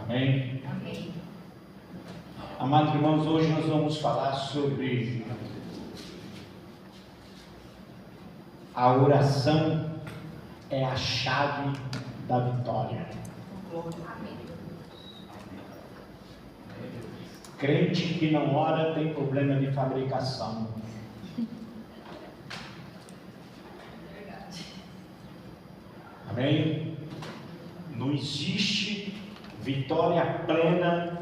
Amém? Amém. Amados irmãos, hoje nós vamos falar sobre a oração é a chave da vitória. Amém. Crente que não ora tem problema de fabricação. Verdade. Amém? Não existe vitória plena,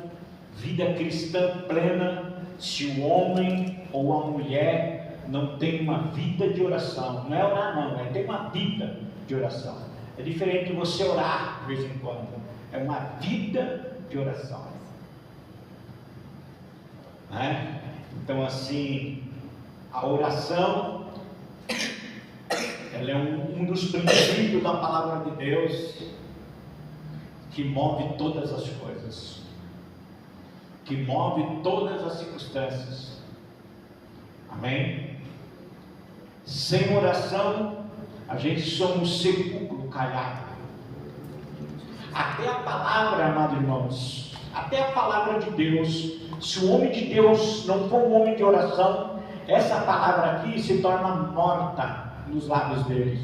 vida cristã plena, se o homem ou a mulher não tem uma vida de oração. Não é orar não, é ter uma vida de oração. É diferente de você orar de vez em quando. É uma vida de oração. Né? Então assim, a oração ela é um dos princípios da palavra de Deus que move todas as coisas, que move todas as circunstâncias. Amém? Sem oração a gente somos sepulcro caiado. Até a palavra, amados irmãos, até a palavra de Deus, se o homem de Deus não for um homem de oração, essa palavra aqui se torna morta nos lábios dele.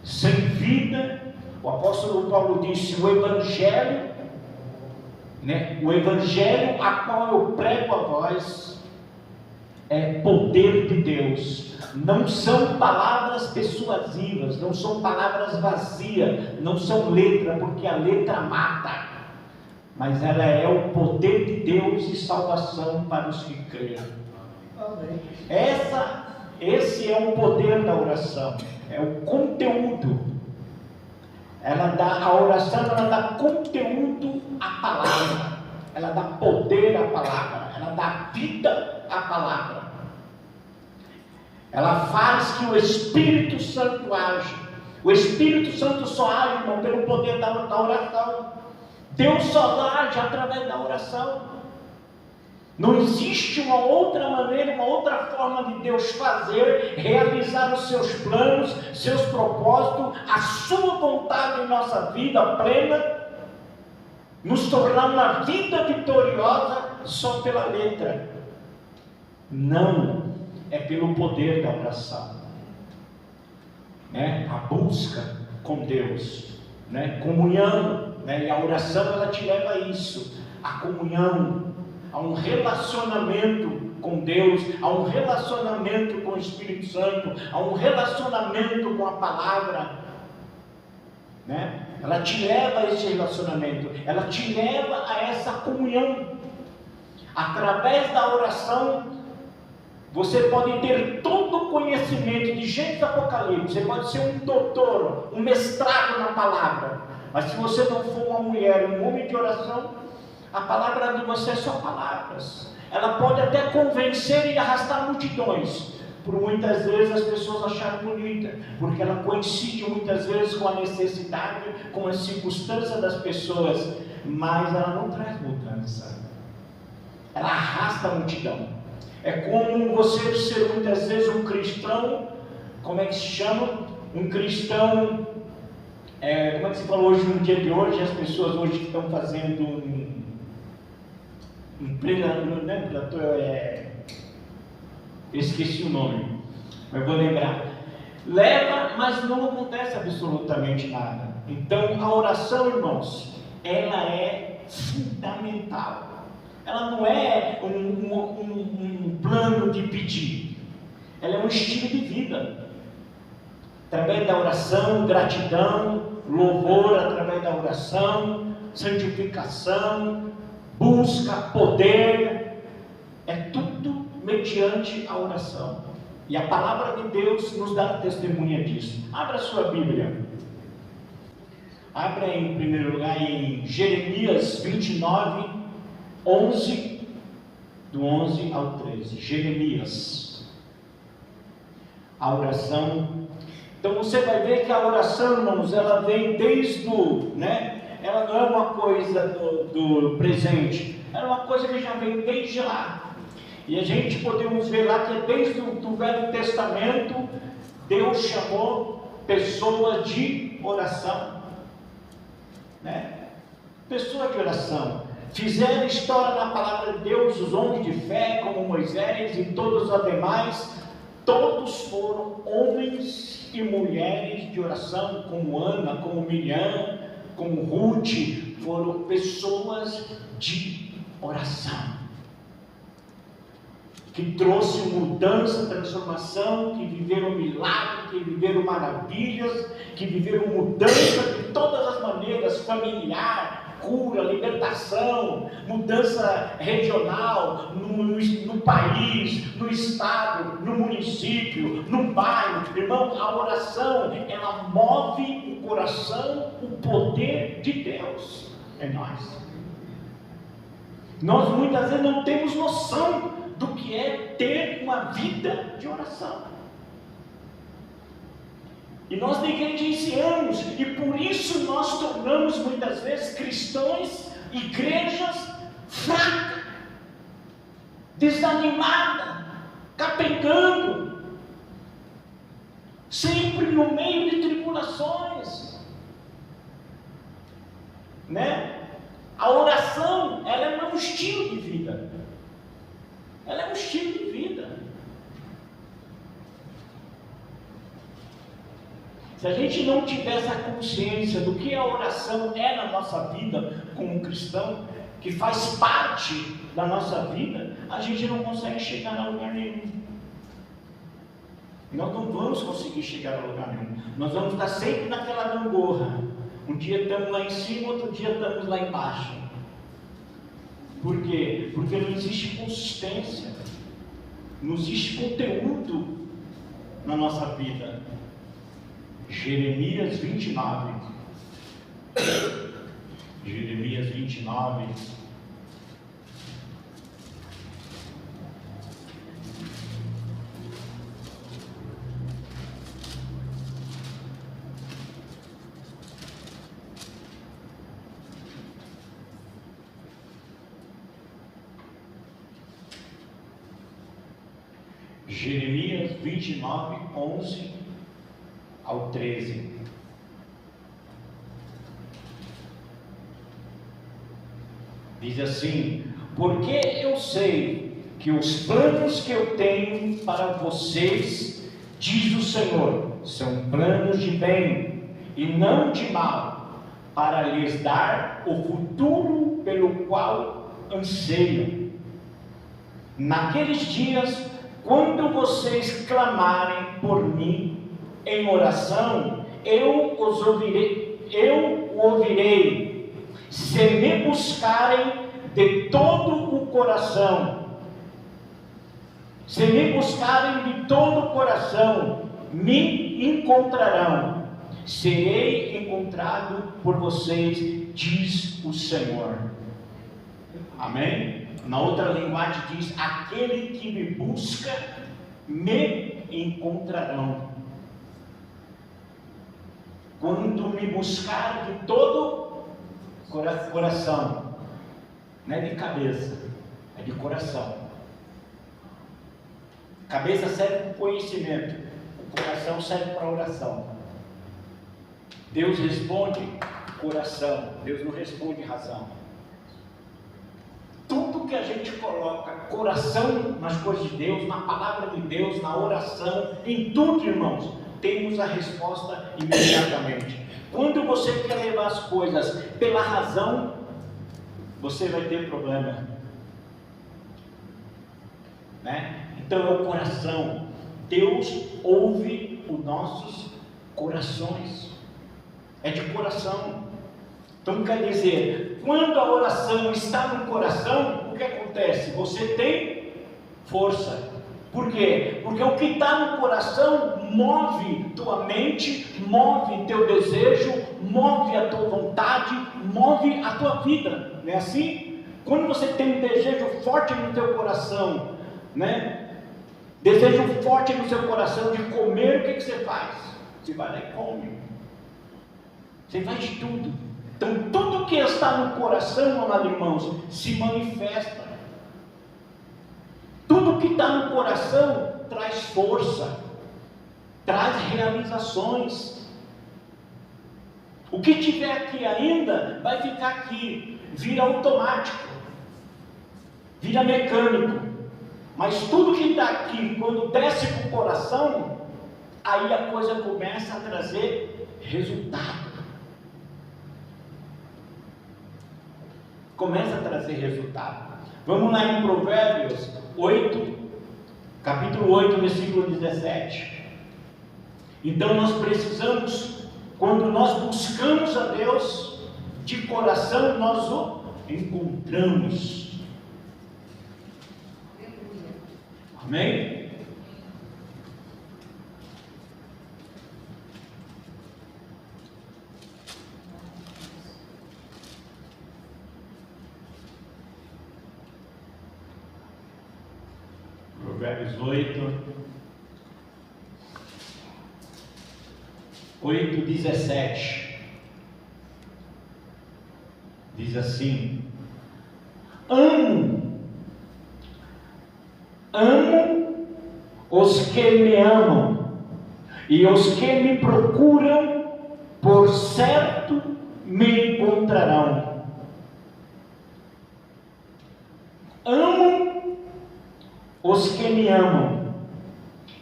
Sem vida, o apóstolo Paulo disse, o evangelho, né? O evangelho a qual eu prego a vós é poder de Deus. Não são palavras persuasivas, não são palavras vazias, não são letra, porque a letra mata, mas ela é o poder de Deus e salvação para os que creem. Esse é o poder da oração, é o conteúdo. A oração ela dá conteúdo à palavra, ela dá poder à palavra, ela dá vida à palavra. Ela faz que o Espírito Santo age. O Espírito Santo só age, irmão, pelo poder da oração. Deus só age através da oração. Não existe uma outra maneira, uma outra forma de Deus fazer, realizar os seus planos, seus propósitos, a sua vontade em nossa vida plena, nos tornar uma vida vitoriosa só pela letra. Não. É pelo poder da oração, né? A busca com Deus, né? Comunhão, né? E a oração ela te leva a isso, a comunhão, a um relacionamento com Deus, a um relacionamento com o Espírito Santo, a um relacionamento com a palavra, né? Ela te leva a esse relacionamento, ela te leva a essa comunhão. Através da oração você pode ter todo o conhecimento de Gênesis e Apocalipse, você pode ser um doutor, um mestrado na palavra, mas se você não for uma mulher, um homem de oração, a palavra de você é só palavras. Ela pode até convencer e arrastar multidões, por muitas vezes as pessoas acharem bonita, porque ela coincide muitas vezes com a necessidade, com a circunstância das pessoas, mas ela não traz mudança, ela arrasta a multidão. É como você ser muitas vezes um cristão, como é que se chama? Um cristão, como é que se fala hoje, no dia de hoje, as pessoas hoje que estão fazendo esqueci o nome, mas vou lembrar. Leva, mas não acontece absolutamente nada. Então a oração, irmãos, ela é fundamental. Ela não é um plano de pedir, ela é um estilo de vida. Através da oração, gratidão, louvor através da oração, santificação, busca, poder, é tudo mediante a oração. E a palavra de Deus nos dá testemunha disso. Abra sua Bíblia. Abra em primeiro lugar em Jeremias 29, 11, do 11 ao 13, Jeremias, a oração. Então você vai ver que a oração, irmãos, ela vem desde ela não é uma coisa do presente, ela é uma coisa que já vem desde lá. E a gente podemos ver lá que desde o Velho Testamento, Deus chamou pessoas de oração, né? Pessoa de oração. Fizeram história na palavra de Deus, os homens de fé, como Moisés e todos os demais, todos foram homens e mulheres de oração, como Ana, como Miriam, como Ruth, foram pessoas de oração, que trouxe mudança, transformação, que viveram milagres, que viveram maravilhas, que viveram mudança de todas as maneiras, familiar, cura, libertação, mudança regional, no país, no estado, no município, no bairro. Irmão, a oração, ela move o coração, o poder de Deus em nós. Nós muitas vezes não temos noção do que é ter uma vida de oração. E nós negligenciamos, e por isso nós tornamos muitas vezes cristãos, igrejas fracas, desanimadas, capengando, sempre no meio de tribulações, né? A oração, ela é um estilo de vida. Ela é um estilo de vida. Se a gente não tiver essa consciência do que a oração é na nossa vida como cristão, que faz parte da nossa vida, a gente não consegue chegar a lugar nenhum. Nós não vamos conseguir chegar a lugar nenhum. Nós vamos estar sempre naquela gangorra. Um dia estamos lá em cima, outro dia estamos lá embaixo. Por quê? Porque não existe consistência, não existe conteúdo na nossa vida. Jeremias 29. Jeremias 29. Jeremias 29, 11 ao 13. Diz assim: porque eu sei que os planos que eu tenho para vocês, diz o Senhor, são planos de bem e não de mal, para lhes dar o futuro pelo qual anseiam. Naqueles dias, quando vocês clamarem por mim em oração, eu o ouvirei. Se me buscarem de todo o coração, se me buscarem de todo o coração, me encontrarão. Serei encontrado por vocês, diz o Senhor. Amém? Na outra linguagem diz: aquele que me busca, me encontrarão. Quando me buscar de todo coração, não é de cabeça, é de coração. Cabeça serve para o conhecimento, o coração serve para a oração. Deus responde coração, Deus não responde razão. Tudo que a gente coloca coração nas coisas de Deus, na palavra de Deus, na oração, em tudo, irmãos, temos a resposta imediatamente. Quando você quer levar as coisas pela razão, você vai ter problema, né? Então é o coração. Deus ouve os nossos corações, é de coração. Então quer dizer, quando a oração está no coração, o que acontece? Você tem força. Por quê? Porque o que está no coração move tua mente, move teu desejo, move a tua vontade, move a tua vida. Não é assim? Quando você tem um desejo forte no teu coração, né? Desejo forte no seu coração de comer, o que você faz? Você vai lá e come. Você faz de tudo. Então tudo que está no coração, amados irmãos, se manifesta. Tudo que está no coração traz força, traz realizações. O que tiver aqui ainda, vai ficar aqui, vira automático, vira mecânico. Mas tudo que está aqui, quando desce para o coração, aí a coisa começa a trazer resultado. Começa a trazer resultado. Vamos lá em Provérbios 8, capítulo 8, versículo 17. Então nós precisamos, quando nós buscamos a Deus de coração, nós o encontramos. Amém? Provérbios 8:17 diz assim: amo os que me amam, e os que me procuram, por certo me encontrarão. Amo os que me amam,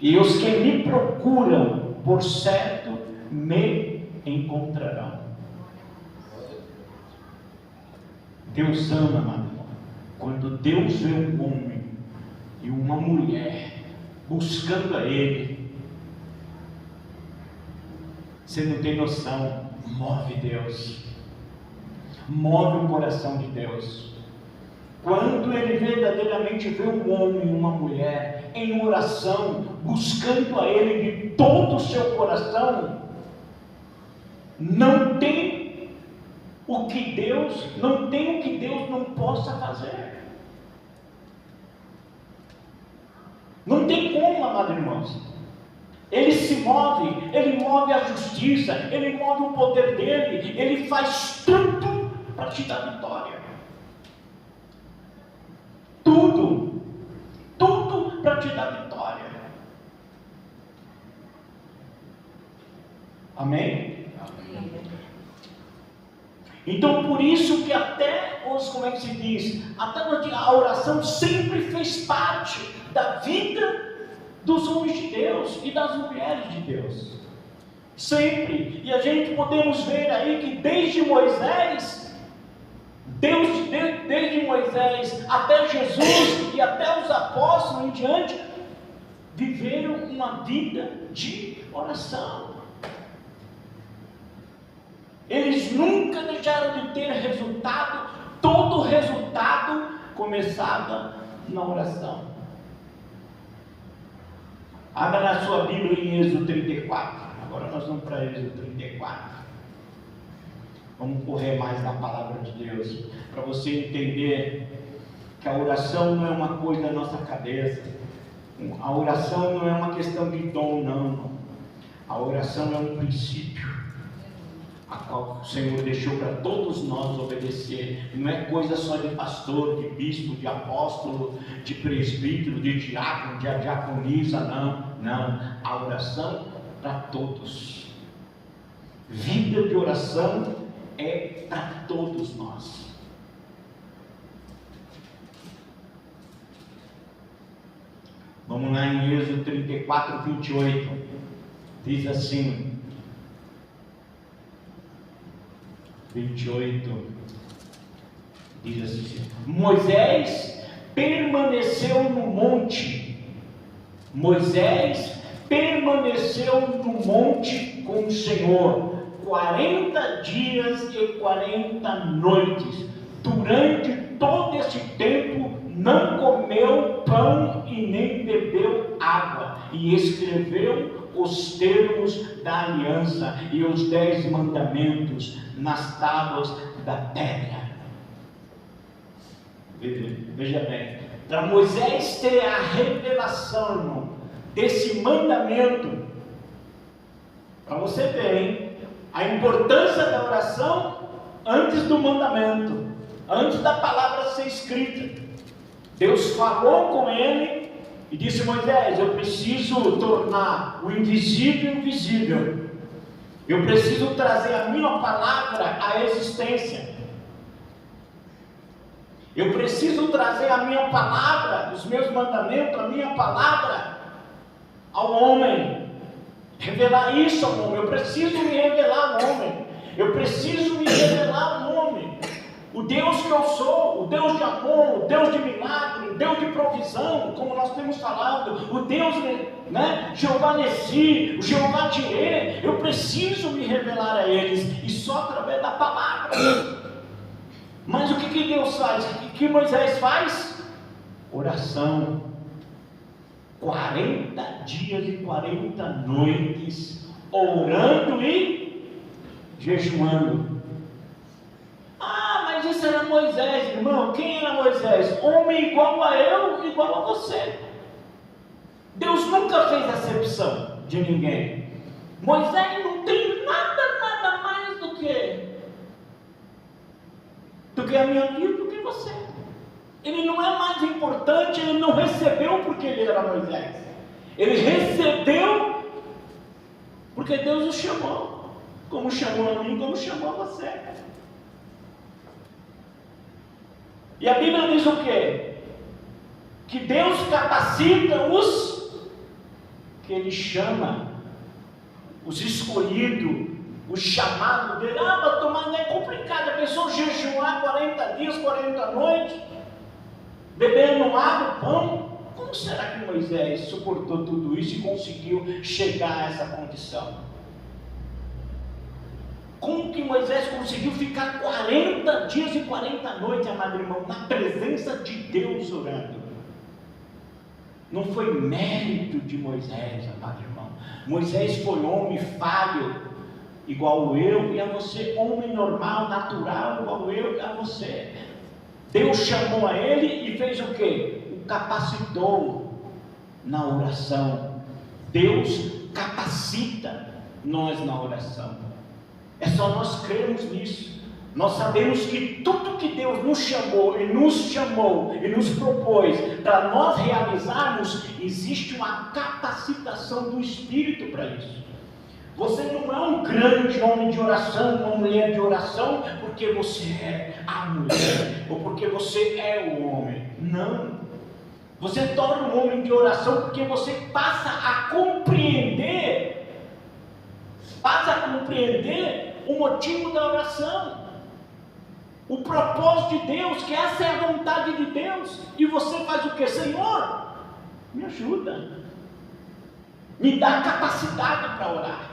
e os que me procuram, por certo me encontrarão. Deus ama, amado. Quando Deus vê um homem e uma mulher buscando a Ele, você não tem noção, move Deus, move o coração de Deus. Quando Ele verdadeiramente vê um homem e uma mulher em oração, buscando a Ele de todo o seu coração, não tem o que Deus não possa fazer. Não tem como, amados irmãos. Ele se move, Ele move a justiça, Ele move o poder dEle, Ele faz tudo para te dar vitória. Tudo para te dar vitória. Amém? Amém. Então, por isso que até os, como é que se diz? Até a oração sempre fez parte da vida dos homens de Deus e das mulheres de Deus. Sempre. E a gente podemos ver aí que desde Moisés, desde Moisés até Jesus e até os apóstolos em diante, viveram uma vida de oração. Eles nunca deixaram de ter resultado. Todo resultado começava na oração. Abra na sua Bíblia em Êxodo 34. Agora nós vamos para Êxodo 34. Vamos correr mais na palavra de Deus, para você entender que a oração não é uma coisa da nossa cabeça. A oração não é uma questão de dom, não. A oração é um princípio a qual o Senhor deixou para todos nós obedecer. Não é coisa só de pastor, de bispo, de apóstolo, de presbítero, de diácono, de diaconisa, não. A oração para todos. Vida de oração é para todos nós. Vamos lá em Êxodo 34, 28. Diz assim: 28, diz assim: Moisés permaneceu no monte. Moisés permaneceu no monte com o Senhor 40 dias e 40 noites. Durante todo esse tempo não comeu pão e nem bebeu água, e escreveu os termos da aliança e os 10 mandamentos nas tábuas da pedra. Veja bem, para Moisés ter a revelação, irmão, desse mandamento, para você ver, hein, a importância da oração antes do mandamento, antes da palavra ser escrita. Deus falou com ele e disse: Moisés, eu preciso tornar o invisível visível. Eu preciso trazer a minha palavra à existência. Eu preciso trazer a minha palavra, os meus mandamentos, a minha palavra ao homem. Revelar isso ao homem. Eu preciso me revelar ao homem. Eu preciso me revelar ao homem. O Deus que eu sou, o Deus de amor, o Deus de milagre, o Deus de provisão, como nós temos falado, o Deus, Jeová Nessi, o Jeová Jireh, eu preciso me revelar a eles, e só através da palavra. Mas o que Deus faz? O que Moisés faz? Oração. 40 dias e 40 noites, orando e jejuando. Mas isso era Moisés, irmão. Quem era Moisés? Homem igual a eu, igual a você. Deus nunca fez acepção de ninguém. Moisés não tem nada mais do que a minha vida, do que você. Ele não é mais importante, ele não recebeu porque ele era Moisés. Ele recebeu porque Deus o chamou. Como chamou a mim, como chamou a você. E a Bíblia diz o quê? Que Deus capacita os que Ele chama, os escolhidos, os chamados dele. Mas não é complicado, a pessoa jejuar 40 dias, 40 noites, bebendo água, pão. Como será que Moisés suportou tudo isso e conseguiu chegar a essa condição? Como que Moisés conseguiu ficar 40 dias e 40 noites, amado irmão, na presença de Deus orando? Não foi mérito de Moisés, amado irmão. Moisés foi homem falho, igual eu e a você, homem normal, natural, igual eu e a você. Deus chamou a ele e fez o quê? O capacitou na oração. Deus capacita nós na oração. É só nós crermos nisso. Nós sabemos que tudo que Deus nos chamou e nos propôs para nós realizarmos, existe uma capacitação do Espírito para isso. Você não é um grande homem de oração, uma mulher de oração, porque você é a mulher, ou porque você é o homem. Não. Você torna um homem de oração porque você passa a compreender o motivo da oração, o propósito de Deus, que essa é a vontade de Deus, e você faz o que? Senhor, me ajuda, me dá capacidade para orar,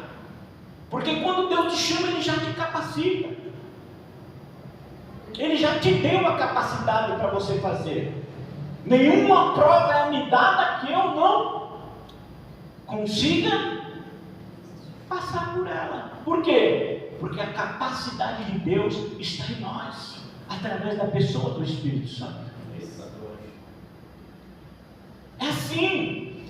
porque quando Deus te chama, Ele já te capacita, Ele já te deu a capacidade para você fazer. Nenhuma prova é me dada que eu não consiga passar por ela. Por quê? Porque a capacidade de Deus está em nós, através da pessoa do Espírito Santo. É assim.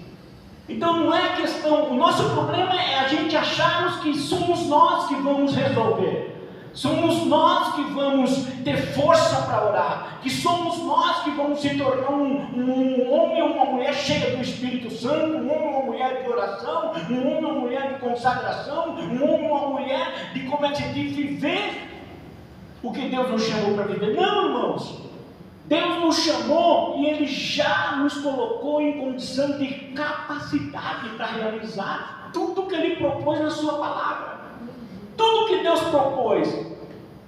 Então não é questão, o nosso problema é a gente acharmos que somos nós que vamos resolver. Somos nós que vamos ter força para orar, que somos nós que vamos se tornar um homem ou uma mulher cheia do Espírito Santo, um homem ou uma mulher de oração, um homem ou uma mulher de consagração, um homem ou uma mulher de, como é que se diz, viver o que Deus nos chamou para viver. Não, irmãos, Deus nos chamou e Ele já nos colocou em condição de capacidade para realizar tudo que Ele propôs na sua palavra. Tudo que Deus propôs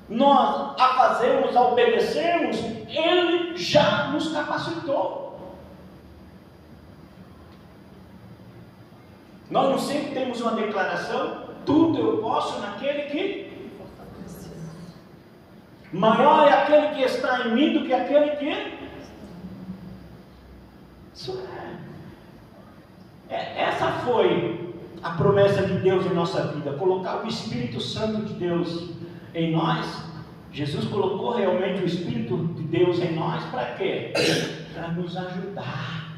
nós a fazermos, a obedecermos, Ele já nos capacitou. Nós não sempre temos uma declaração: tudo eu posso naquele que maior é aquele que está em mim do que aquele que isso essa foi a promessa de Deus em nossa vida, colocar o Espírito Santo de Deus em nós. Jesus colocou realmente o Espírito de Deus em nós para quê? Para nos ajudar.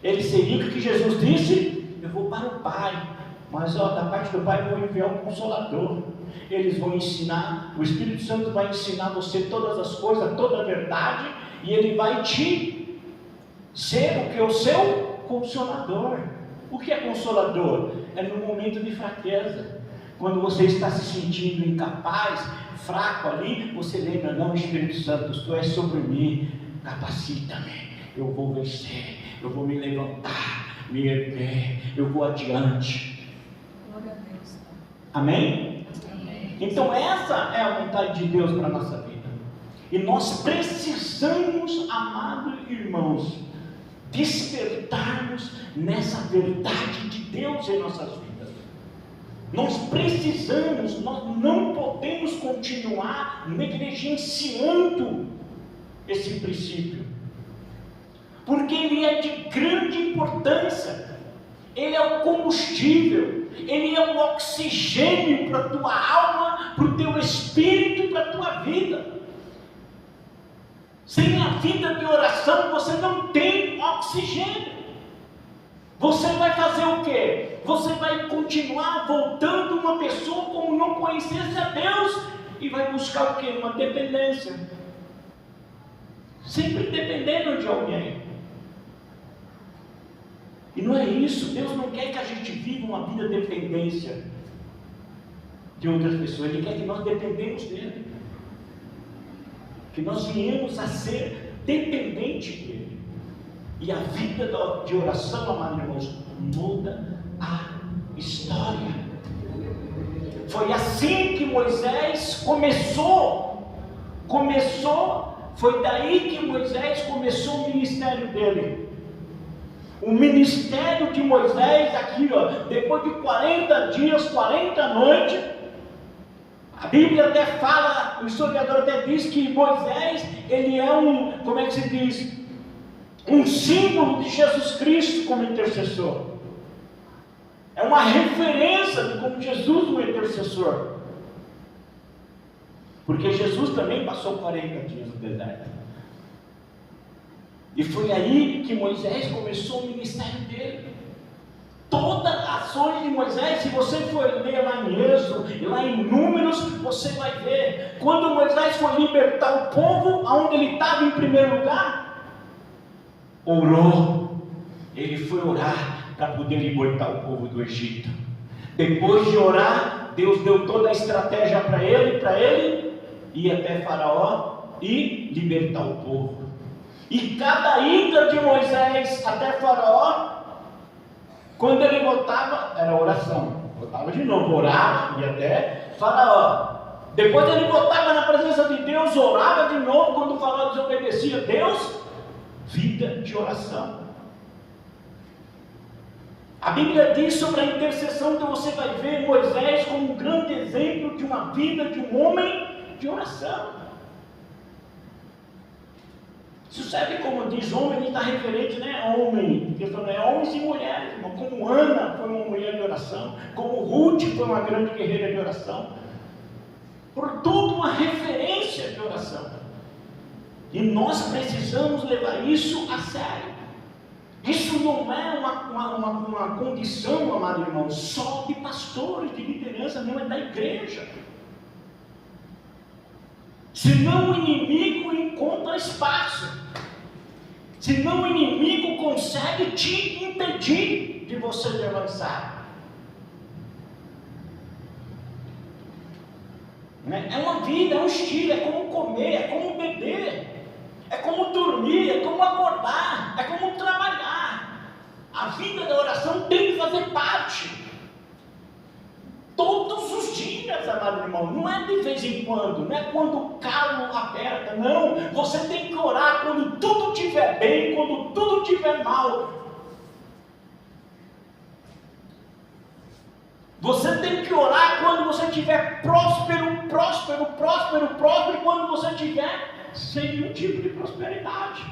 Ele seria o que Jesus disse: eu vou para o Pai, mas da parte do Pai eu vou enviar um Consolador. Eles vão ensinar, o Espírito Santo vai ensinar você todas as coisas, toda a verdade, e ele vai te ser o que? O seu Consolador. O que é Consolador? É no momento de fraqueza. Quando você está se sentindo incapaz, fraco ali, você lembra, não, Espírito Santo, tu és sobre mim, capacita-me, eu vou vencer, eu vou me levantar, me erguer, eu vou adiante. Glória a Deus. Amém? Amém. Então essa é a vontade de Deus para a nossa vida. E nós precisamos, amados irmãos, despertarmos nessa verdade de Deus em nossas vidas. Nós precisamos, nós não podemos continuar negligenciando esse princípio, porque ele é de grande importância, ele é o combustível, ele é o oxigênio para a tua alma, para o teu espírito, para a tua vida. Sem a vida de oração, você não tem oxigênio. Você vai fazer o quê? Você vai continuar voltando uma pessoa como não conhecesse a Deus e vai buscar o quê? Uma dependência. Sempre dependendo de alguém. E não é isso. Deus não quer que a gente viva uma vida de dependência de outras pessoas. Ele quer que nós dependemos dele. Que nós viemos a ser dependentes dele. E a vida de oração, amados irmãos, muda a história. Foi assim que Moisés começou, foi daí que Moisés começou o ministério dele. O ministério de Moisés, aqui, ó, depois de 40 dias, 40 noites, a Bíblia até fala, o historiador até diz que Moisés, ele é como é que se diz? Um símbolo de Jesus Cristo como intercessor. É uma referência de como Jesus é um intercessor. Porque Jesus também passou 40 dias no deserto. E foi aí que Moisés começou o ministério dele. Todas as ações de Moisés, se você for ler lá em Êxodo e lá em Números, você vai ver. Quando Moisés foi libertar o povo, aonde ele estava em primeiro lugar, orou. Ele foi orar para poder libertar o povo do Egito. Depois de orar, Deus deu toda a estratégia para ele ir até Faraó e libertar o povo. E cada ida de Moisés até Faraó, quando ele voltava, era oração. Voltava de novo, orava, ia até Faraó. Depois ele voltava na presença de Deus, orava de novo. Quando o Faraó desobedecia a Deus, vida de oração. A Bíblia diz sobre a intercessão, que você vai ver Moisés como um grande exemplo de uma vida de um homem de oração. Isso serve, como diz homem, ele está referente, né? Homem, porque é homens e mulheres, irmão. Como Ana foi uma mulher de oração, como Ruth foi uma grande guerreira de oração. Por tudo uma referência de oração. E nós precisamos levar isso a sério. Isso não é uma condição, amado irmão, só de pastores, de liderança, não, é da igreja. Senão o inimigo encontra espaço. Senão o inimigo consegue te impedir de você avançar. É uma vida, é um estilo, é como comer, é como beber, é como dormir, é como acordar, é como trabalhar. A vida da oração tem que fazer parte. Todos os dias, amado irmão, não é de vez em quando, não é quando o calo aperta, não. Você tem que orar quando tudo estiver bem, quando tudo estiver mal. Você tem que orar quando você estiver próspero, e quando você estiver sem nenhum tipo de prosperidade.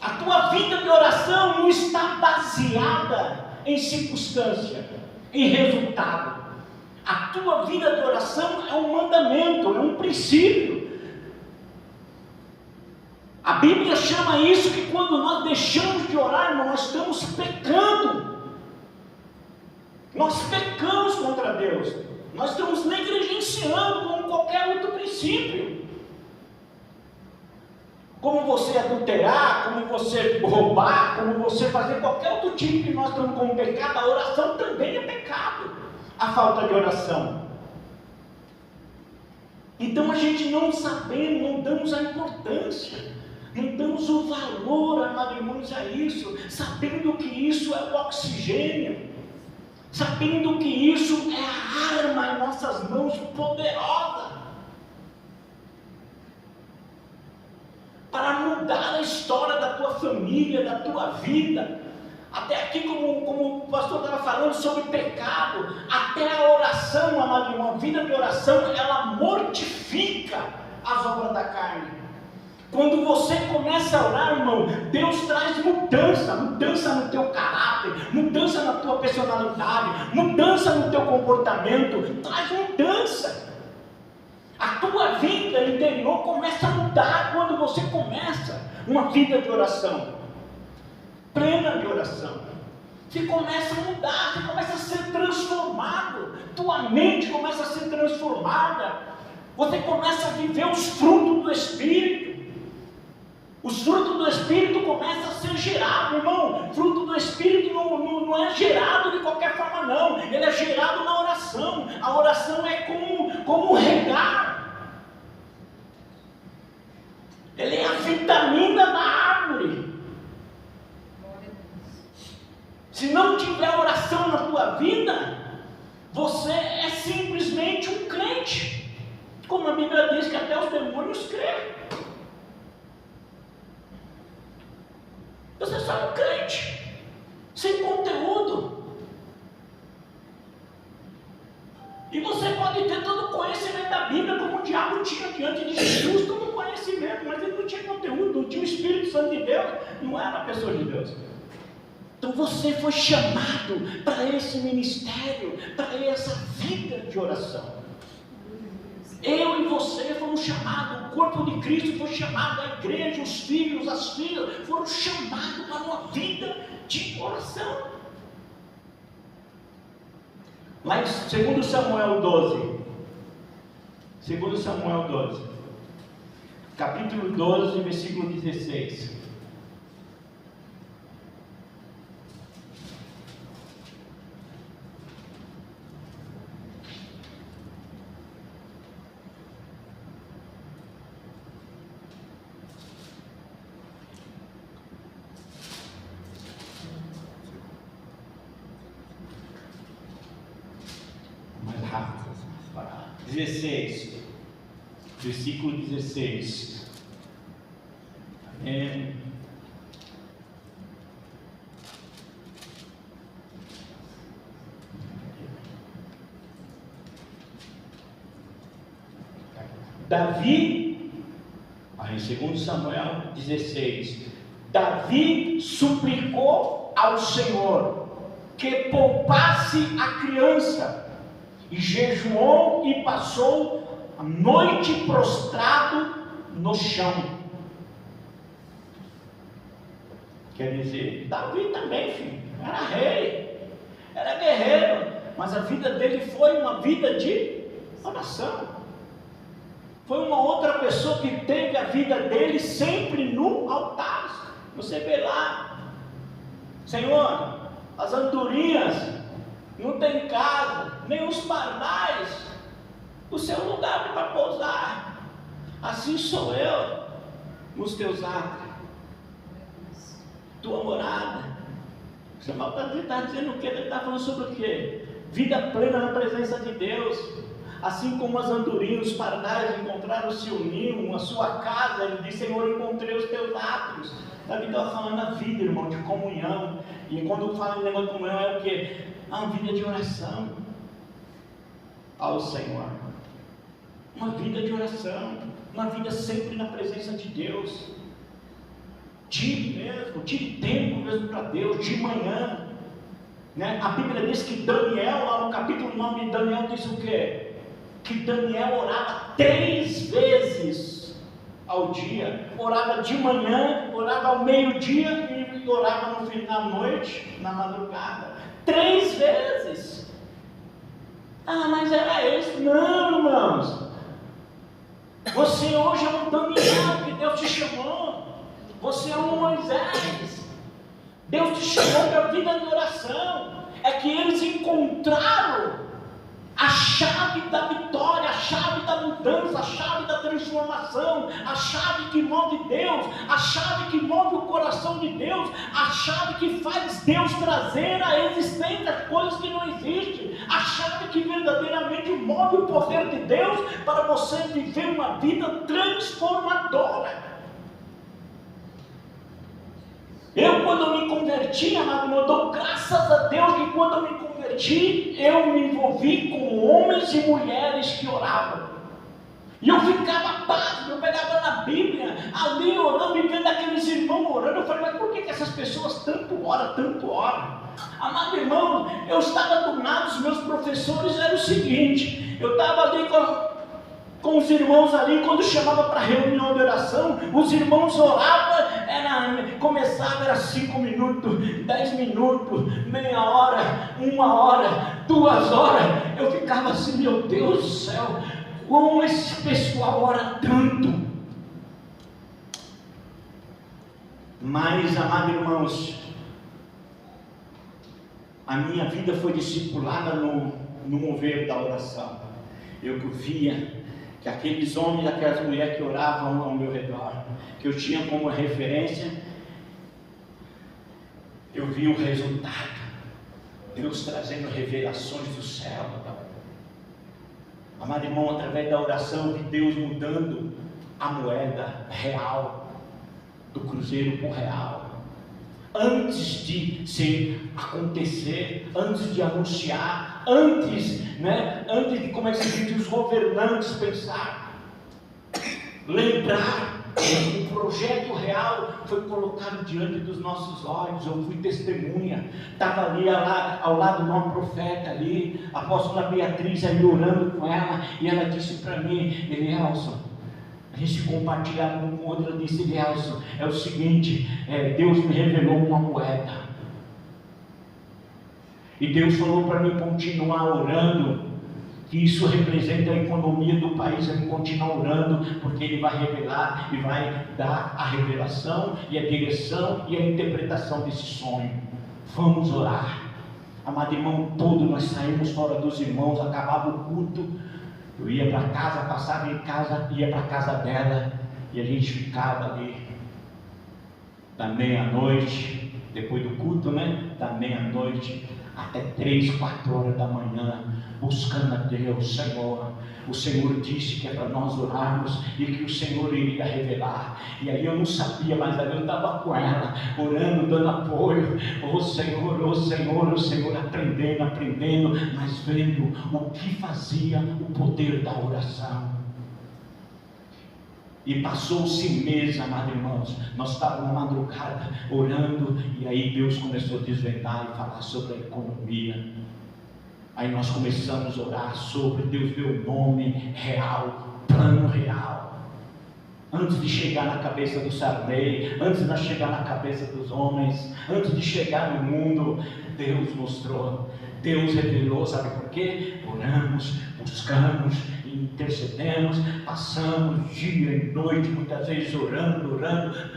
A tua vida de oração não está baseada em circunstância, em resultado. A tua vida de oração é um mandamento, é um princípio. A Bíblia chama isso que quando nós deixamos de orar, irmão, nós estamos pecando. Nós pecamos contra Deus. Nós estamos negligenciando como qualquer outro princípio. Como você adulterar, como você roubar, como você fazer qualquer outro tipo que nós estamos como pecado, a oração também é pecado. a falta de oração. Então a gente não sabendo, não damos a importância, não damos o valor, amados irmãos, a isso, sabendo que isso é o oxigênio, sabendo que isso é a arma em nossas mãos poderosa para mudar a história da tua família, da tua vida. Até aqui, como o pastor estava falando sobre pecado, até a oração, amado irmão, a vida de oração, ela mortifica as obras da carne. Quando você começa a orar, irmão, Deus traz mudança no teu caráter, mudança na tua personalidade, mudança no teu comportamento, traz mudança. A tua vida interior começa a mudar quando você começa uma vida de oração, plena de oração. Você começa a mudar, você começa a ser transformado, tua mente começa a ser transformada, você começa a viver os frutos do Espírito. Os frutos do Espírito começam a ser gerados, irmão. Fruto do Espírito não é gerado de qualquer forma, não. Ele é gerado na oração. A oração é como regar. Ele é a vitamina da árvore. Se não tiver oração na tua vida, você é simplesmente um crente. Como a Bíblia diz que até os demônios creem. Você é só um crente, sem conteúdo. E você pode ter todo o conhecimento da Bíblia, como o diabo tinha diante de Jesus, todo o conhecimento, mas ele não tinha conteúdo, não tinha o Espírito Santo de Deus, não era a pessoa de Deus. Então você foi chamado para esse ministério, para essa vida de oração. Eu e você fomos chamados, o corpo de Cristo foi chamado, a igreja, os filhos, as filhas, foram chamados para uma vida de oração. Lá em 2 Samuel 12, capítulo 12, versículo 16. Mais rápido. 16. Versículo 16. Davi, aí em 2 Samuel 16, Davi suplicou ao Senhor que poupasse a criança, e jejuou e passou a noite prostrado no chão. Quer dizer, Davi também, filho, era rei, era guerreiro, mas a vida dele foi uma vida de oração. Foi uma outra pessoa que teve a vida dele sempre no altar. Você vê lá, Senhor, as andorinhas não tem casa, nem os pardais, o seu lugar para pousar. Assim sou eu nos teus atos, tua morada. O Samuel está dizendo o quê? Ele está falando sobre o quê? Vida plena na presença de Deus. Assim como as andorinhas, os pardais encontraram o seu ninho, a sua casa, ele disse, Senhor, encontrei os teus atos. Davi estava falando a vida, irmão, de comunhão. E quando fala em negócio de comunhão, é o quê? Uma vida de oração ao Senhor. Uma vida de oração. Uma vida sempre na presença de Deus. Tire tempo mesmo para Deus, de manhã. Né? A Bíblia diz que Daniel, lá no capítulo 9 de Daniel, diz o quê? Que Daniel orava 3 vezes ao dia. Orava de manhã, orava ao meio-dia e orava no fim da noite, na madrugada. 3 vezes. Ah, mas era isso. Não, irmãos. Você hoje é um Daniel que Deus te chamou. Você é um Moisés. Deus te chamou para a vida de oração. É que eles encontraram A chave da vitória, a chave da mudança, a chave da transformação, a chave que move Deus, a chave que move o coração de Deus, a chave que faz Deus trazer à existência as coisas que não existem, a chave que verdadeiramente move o poder de Deus para você viver uma vida transformadora. Eu, quando eu me converti, amado, eu dou graças a Deus que quando eu me converti, eu me envolvi com homens e mulheres que oravam. E eu ficava pasmo, eu pegava na Bíblia, ali orando e vendo aqueles irmãos orando. Eu falei, mas por que essas pessoas tanto oram? Amado irmão, eu estava do nada, os meus professores eram o seguinte, eu estava ali com os irmãos ali, quando chamava para reunião de oração, os irmãos oravam, começava, era 5 minutos, 10 minutos, meia hora, 1 hora, 2 horas, eu ficava assim, meu Deus do céu, como esse pessoal ora tanto. Mas, amados irmãos, a minha vida foi discipulada no mover da oração. Eu via que aqueles homens e aquelas mulheres que oravam ao meu redor, que eu tinha como referência, eu vi o resultado, Deus trazendo revelações do céu. Amado irmão, através da oração, eu vi Deus mudando a moeda real, do cruzeiro por real. Antes de acontecer, antes de anunciar, antes de, como é que se diz, os governantes pensar, lembrar, o projeto real foi colocado diante dos nossos olhos. Eu fui testemunha, estava ali ao lado de uma profeta ali, a apóstola Beatriz ali orando com ela, e ela disse para mim, Elielson, a gente compartilhava um com o outro, eu disse, Elielson, é o seguinte, Deus me revelou uma moeda, e Deus falou para mim continuar orando, que isso representa a economia do país. Eu vou continuar orando, porque Ele vai revelar e vai dar a revelação e a direção e a interpretação desse sonho. Vamos orar. Amado irmão, todo nós saímos fora dos irmãos, acabava o culto, eu ia para casa, passava em casa, ia para a casa dela, e a gente ficava ali da meia-noite, depois do culto, da meia-noite até 3, 4 horas da manhã, buscando a Deus. Senhor, o Senhor disse que é para nós orarmos e que o Senhor iria revelar. E aí eu não sabia, mas ali eu estava com ela, orando, dando apoio. Oh Senhor, aprendendo, mas vendo o que fazia o poder da oração. E passou-se mês, amados irmãos, nós estávamos na madrugada orando, e aí Deus começou a desvendar e falar sobre a economia. Aí nós começamos a orar sobre, Deus deu o nome real, plano real. Antes de chegar na cabeça do Sarney, antes de chegar na cabeça dos homens, antes de chegar no mundo, Deus mostrou, Deus revelou. Sabe por quê? Oramos, buscamos, intercedemos, passamos dia e noite, muitas vezes orando,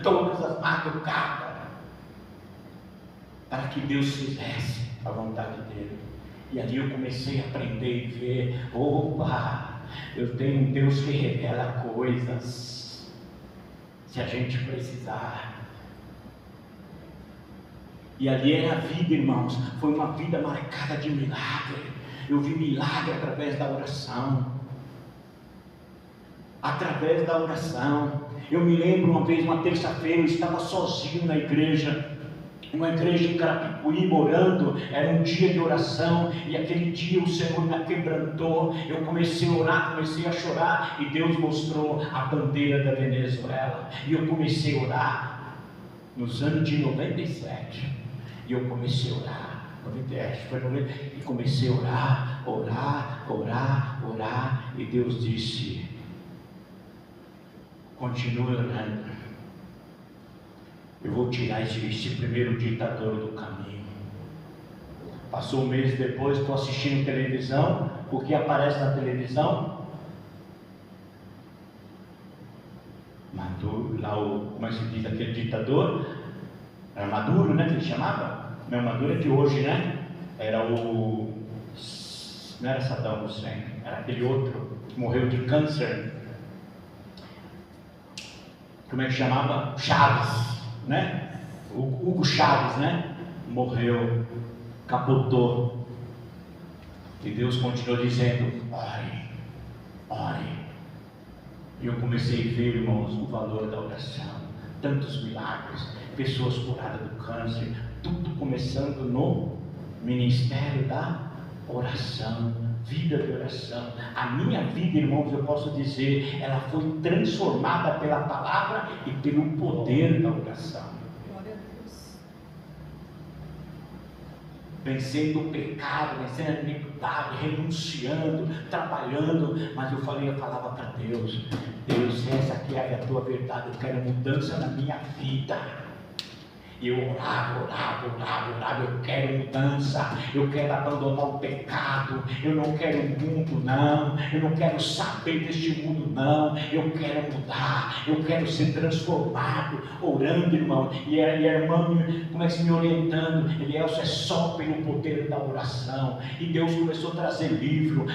todas as madrugadas, para que Deus fizesse a vontade dele. E ali eu comecei a aprender e ver, opa, eu tenho um Deus que revela coisas, se a gente precisar. E ali era a vida, irmãos, foi uma vida marcada de milagre. Eu vi milagre através da oração. Através da oração. Eu me lembro uma vez, uma terça-feira, eu estava sozinho na igreja, uma igreja em Carapicuíba, orando. Era um dia de oração, e aquele dia o Senhor me quebrantou. Eu comecei a orar, comecei a chorar, e Deus mostrou a bandeira da Venezuela, e eu comecei a orar nos anos de 97, e eu comecei a orar, 97, foi 90, e comecei a orar, e Deus disse, continue orando, eu vou tirar esse primeiro ditador do caminho. Passou um mês depois, estou assistindo televisão, o que aparece na televisão? Maduro, lá como é que se diz aquele ditador? Era Maduro, que ele chamava? Não, Maduro é de hoje, Era o Não era Saddam Hussein, era aquele outro que morreu de câncer. Como é que chamava? Chaves, né? O Hugo Chaves, né? Morreu, capotou. E Deus continuou dizendo: ore, ore. E eu comecei a ver, irmãos, o valor da oração. Tantos milagres, pessoas curadas do câncer, tudo começando no ministério da oração, vida de oração. A minha vida, irmãos, eu posso dizer, ela foi transformada pela palavra e pelo poder da oração. Glória a Deus. Vencendo o pecado, vencendo a iniquidade, renunciando, trabalhando. Mas eu falava para Deus: Deus, essa aqui é a tua verdade, eu quero mudança na minha vida. E eu orava, eu quero mudança, eu quero abandonar o pecado, eu não quero o mundo não, eu não quero saber deste mundo não, eu quero mudar, eu quero ser transformado, orando, irmão, e a irmã começa me orientando, Elielson, é só pelo poder da oração. E Deus começou a trazer livro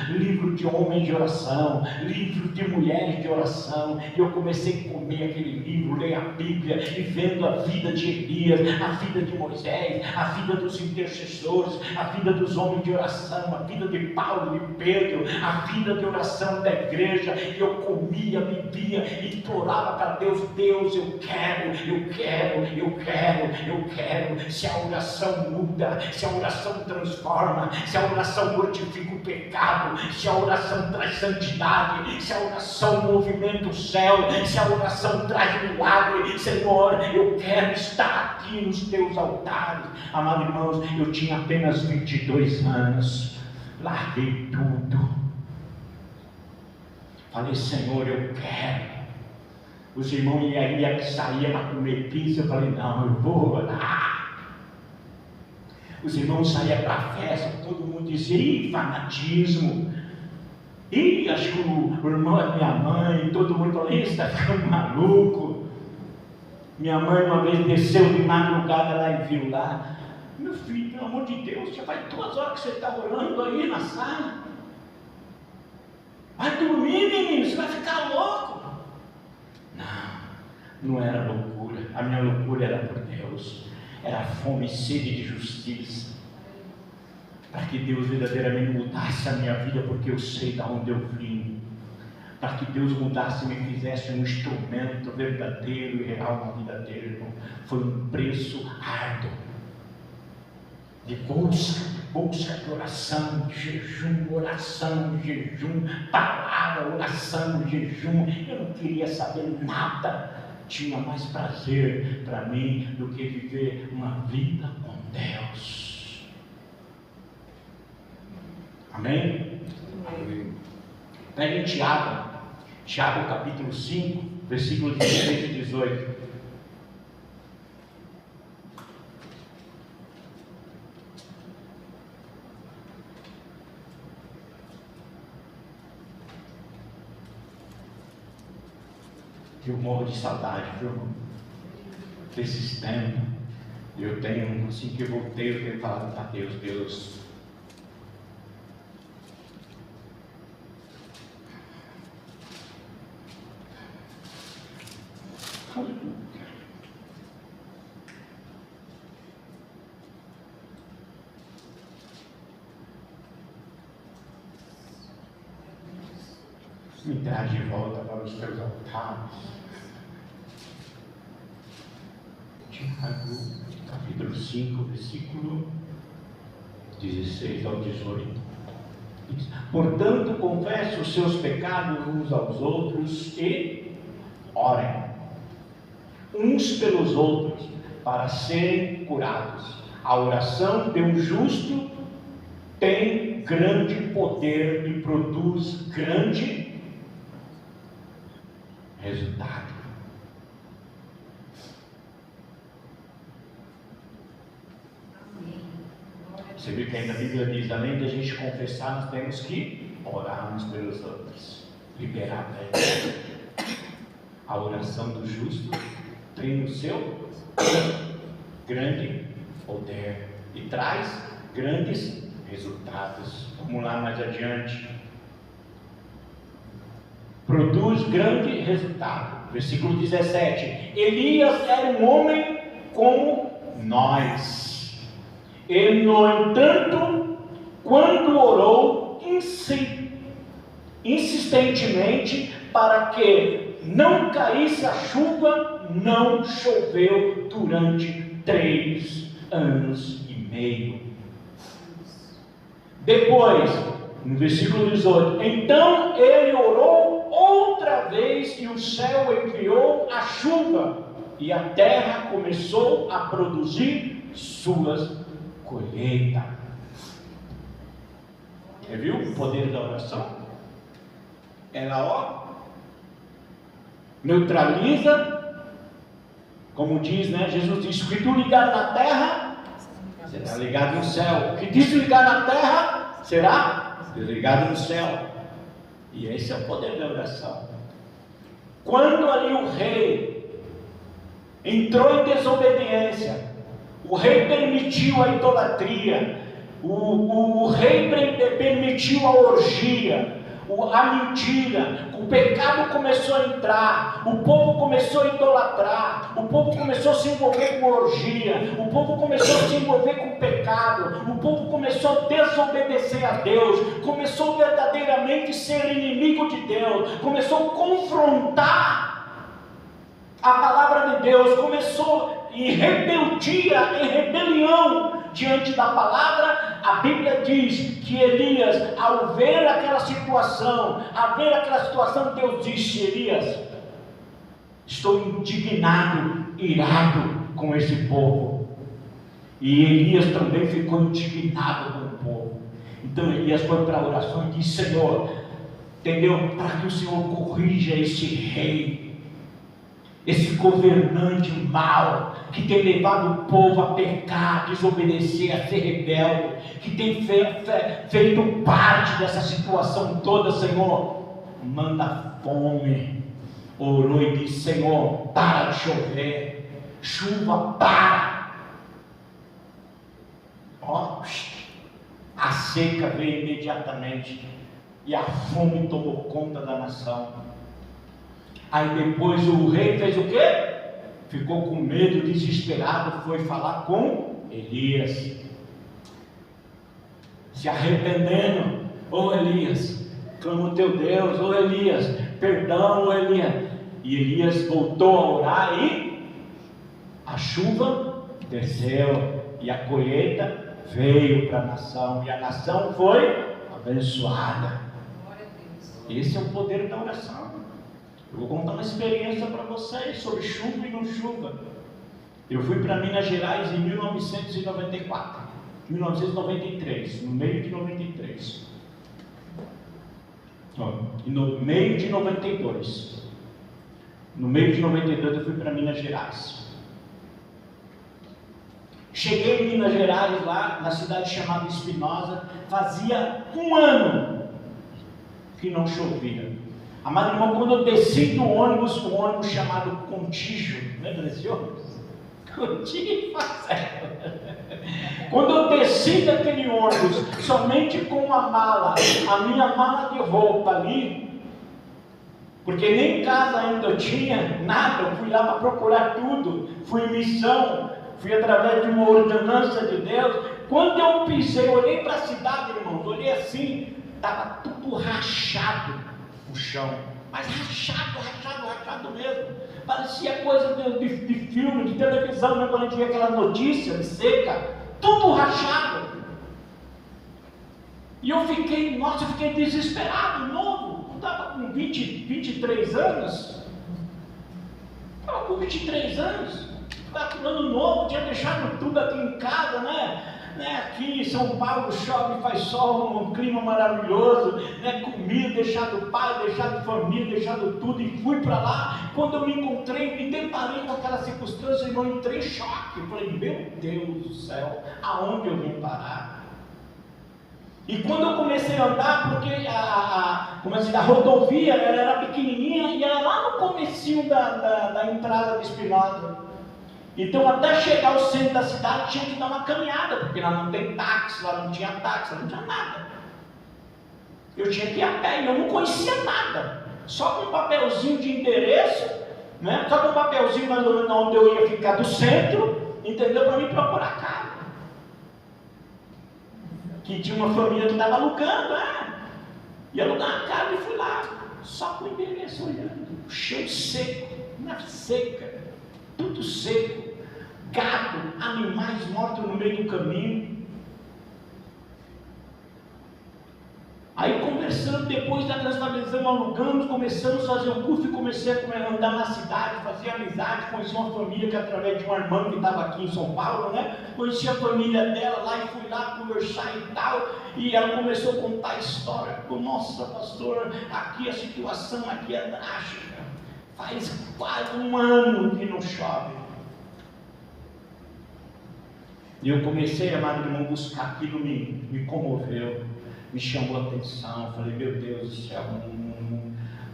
de homens de oração, livro de mulheres de oração, e eu comecei a comer aquele livro, ler a Bíblia, e vendo a vida de Elias, a vida de Moisés, a vida dos intercessores, a vida dos homens de oração, a vida de Paulo e Pedro, a vida de oração da igreja. E eu comia, bebia e implorava para Deus: Deus, eu quero. Se a oração muda, se a oração transforma, se a oração mortifica o pecado, se a oração traz santidade, se a oração movimenta o céu, se a oração traz milagre, Senhor, eu quero estar aqui nos teus altares. Amados irmãos, eu tinha apenas 22 anos, larguei tudo, falei: Senhor, eu quero. Os irmãos saíam para comer pizza, eu falei: não, eu vou orar. Os irmãos saíam para a festa, todo mundo dizia: ih, fanatismo. E acho que o irmão é minha mãe, todo mundo falou: ih, você está ficando maluco. Minha mãe uma vez desceu de madrugada lá e viu lá: meu filho, pelo amor de Deus, já faz 2 horas que você está orando aí na sala. Vai dormir, menino, você vai ficar louco. Não era loucura, a minha loucura era por Deus, era fome e sede de justiça, para que Deus verdadeiramente mudasse a minha vida, porque eu sei de onde eu vim, para que Deus mudasse e me fizesse um instrumento verdadeiro e real na vida dele, irmão. Foi um preço árduo, de busca de oração, de jejum, palavra, oração, jejum. Eu não queria saber nada, tinha mais prazer para mim do que viver uma vida com Deus. Amém? Amém. Pegue Tiago capítulo 5, versículos 16 e 18. Eu morro de saudade, viu? Desses tempos. Eu tenho, assim que eu voltei, eu tenho falado para Deus, me traz de volta para os teus altares. Tiago, capítulo 5, versículo 16 ao 18. Diz: portanto, confesse os seus pecados uns aos outros e orem uns pelos outros para serem curados. A oração de um justo tem grande poder e produz grande resultado. Você viu que ainda a Bíblia diz: além de a gente confessar, nós temos que orar uns pelos outros, liberar a fé. A oração do justo tem o seu grande poder e traz grandes resultados. Vamos lá mais adiante. Produz grande resultado. Versículo 17. Elias era um homem como nós. E, no entanto, quando orou insistentemente para que não caísse a chuva, não choveu durante 3 anos e meio. Depois, no versículo 18, então ele orou outra vez e o céu enviou a chuva e a terra começou a produzir suas colheitas. Você viu o poder da oração? Ela, neutraliza, como diz, né? Jesus diz: o que tu ligar na terra será ligado no céu, o que desligar na terra será desligado no céu. E esse é o poder da oração. Quando ali o rei entrou em desobediência, o rei permitiu a idolatria, o rei permitiu a orgia, a mentira, o pecado começou a entrar, o povo começou a idolatrar, o povo começou a se envolver com orgia, o povo começou a se envolver com pecado, o povo começou a desobedecer a Deus, começou verdadeiramente a ser inimigo de Deus, começou a confrontar a palavra de Deus, começou em rebeldia, em rebelião diante da palavra. A Bíblia diz que Elias, ao ver aquela situação, Deus disse: Elias, estou indignado, irado com esse povo. E Elias também ficou indignado com o povo. Então Elias foi para a oração e disse: Senhor, entendeu? Para que o Senhor corrija esse rei, esse governante mau, que tem levado o povo a pecar, a desobedecer, a ser rebelde, que tem feito parte dessa situação toda. Senhor, manda fome. Orou e disse: Senhor, para de chover, chuva, para. A seca veio imediatamente e a fome tomou conta da nação. Aí depois o rei fez o quê? Ficou com medo, desesperado, foi falar com Elias, se arrependendo. Ô Elias, clama o teu Deus. Ô Elias, perdão, ô Elias. E Elias voltou a orar e a chuva desceu e a colheita veio para a nação e a nação foi abençoada. Esse é o poder da oração. Eu vou contar uma experiência para vocês sobre chuva e não chuva. Eu fui para Minas Gerais em 1993, no meio de 93. E no meio de 92. No meio de 92 eu fui para Minas Gerais. Cheguei em Minas Gerais, lá na cidade chamada Espinosa, fazia 1 ano que não chovia. Amado irmão, quando eu desci do ônibus, um ônibus chamado Contígio, lembra desse ônibus? Contígio. Quando eu desci daquele ônibus, somente com uma mala, a minha mala de roupa ali, porque nem casa ainda eu tinha, nada, eu fui lá para procurar tudo, fui em missão, fui através de uma ordenança de Deus. Quando eu pisei, olhei para a cidade, irmãos, olhei assim, estava tudo rachado o chão, mas rachado mesmo, parecia coisa de filme, de televisão, né? Quando a gente vê aquela notícia de seca, tudo rachado. E eu fiquei desesperado, novo, eu estava com 23 anos, estava com 23 anos, estava com ano novo, tinha deixado tudo aqui em casa, né? Aqui em São Paulo chove, faz sol, um clima maravilhoso, né? Comida, deixado pai, deixado família, deixado tudo, e fui para lá. Quando eu me encontrei, me deparei com aquela circunstância, irmão, entrei em choque. Eu falei: meu Deus do céu, aonde eu vim parar? E quando eu comecei a andar, porque a rodovia ela era pequenininha e era lá no comecinho da entrada de Espinosa. Então, até chegar ao centro da cidade, tinha que dar uma caminhada, porque lá não tem táxi, lá não tinha táxi, lá não tinha nada. Eu tinha que ir a pé e eu não conhecia nada. Só com um papelzinho de endereço, né? Só com um papelzinho mais ou menos onde eu ia ficar do centro, entendeu? Para me procurar casa. Que tinha uma família que estava alugando, ia alugar uma casa e fui lá. Só com o endereço olhando. O chão seco, na seca, tudo seco. Gado, animais mortos no meio do caminho. Aí conversando, depois da transformação, alugamos, começamos a fazer o curso e comecei a andar na cidade, fazer amizade, conheci uma família que através de uma irmã que estava aqui em São Paulo, né? Conheci a família dela lá e fui lá conversar e tal, e ela começou a contar a história. Nossa, pastor, aqui a situação aqui é drástica, faz quase um ano que não chove. E eu comecei, amado irmão, buscar aquilo, me comoveu, me chamou a atenção. Falei, meu Deus do céu,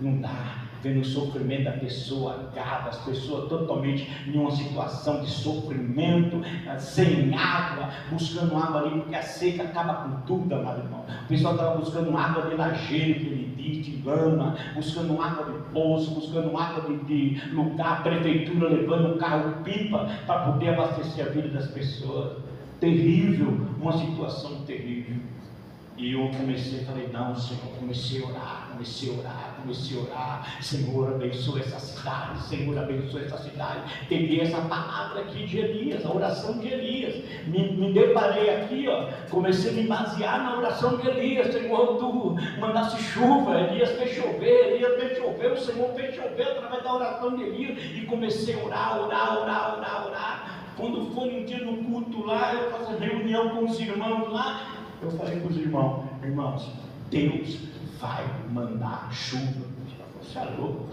não dá. Vendo o sofrimento da pessoa, as pessoas totalmente em uma situação de sofrimento, sem água, buscando água ali, porque a seca acaba com tudo, amado irmão. O pessoal estava buscando água de lajeiro, que ele diz, de lama, buscando água de poço, buscando água de lugar, a prefeitura levando um carro-pipa para poder abastecer a vida das pessoas. Terrível, uma situação terrível. E eu falei, não, Senhor, comecei a orar, Senhor, abençoa essa cidade, Senhor, abençoa essa cidade. Peguei essa palavra aqui de Elias, a oração de Elias, me deparei aqui, comecei a me basear na oração de Elias. Senhor, tu mandasse chuva, Elias fez chover, o Senhor fez chover através da oração de Elias, e comecei a orar. Quando foi um dia no culto lá, eu faço reunião com os irmãos lá, eu falei para os irmãos, Deus vai mandar chuva. Você é louco?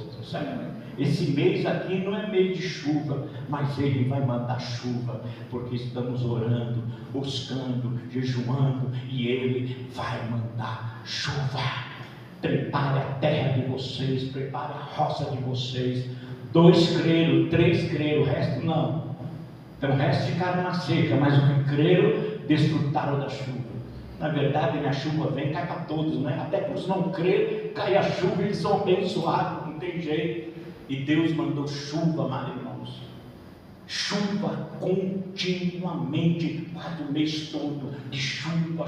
Esse mês aqui não é mês de chuva, mas Ele vai mandar chuva, porque estamos orando, buscando, jejuando, e Ele vai mandar chuva. Prepare a terra de vocês, prepare a roça de vocês. 2 creram, 3 creram, o resto não. Então o resto ficaram na seca, mas o que creram, desfrutaram da chuva. Na verdade, a chuva vem, cai para todos, né? Até para os não crer, cai a chuva e eles são abençoados, não tem jeito. E Deus mandou chuva, amados irmãos. Chuva continuamente, quase o mês todo, de chuva.